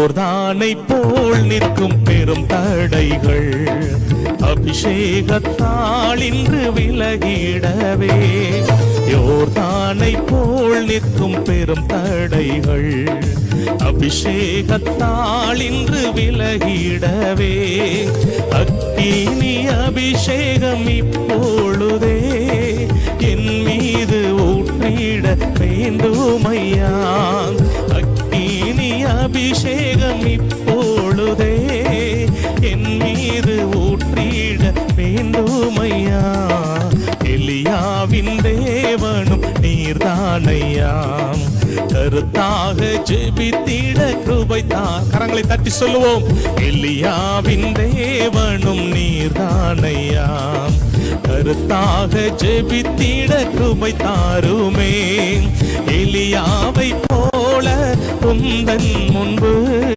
யோர்தானை போல் நிற்கும் பெரும் தடைகள் அபிஷேகத்தால் இன்று விலகிடவே. யோர்தானை போல் நிற்கும் பெரும் தடைகள் அபிஷேகத்தால் இன்று விலகிடவே. அக்கினி அபிஷேகம் இப்பொழுதே என் மீது ஊற்றிட வேண்டுமையா. அக்கினி அபிஷேகம் இப்பொழுதே என் மீது ஊற்றிட வேண்டுமையா. எலியாவின் தேவனும் நீர்தானையாம், கருத்தாக ஜெபித்திட கிருபைத்தார். கரங்களை தட்டி சொல்லுவோம். எலியாவின் தேவனும் நீர்தானையாம், கருத்தாக ஜெபித்திட கிருபை தாருமே. எலியாவை போல உந்தன் முன்பு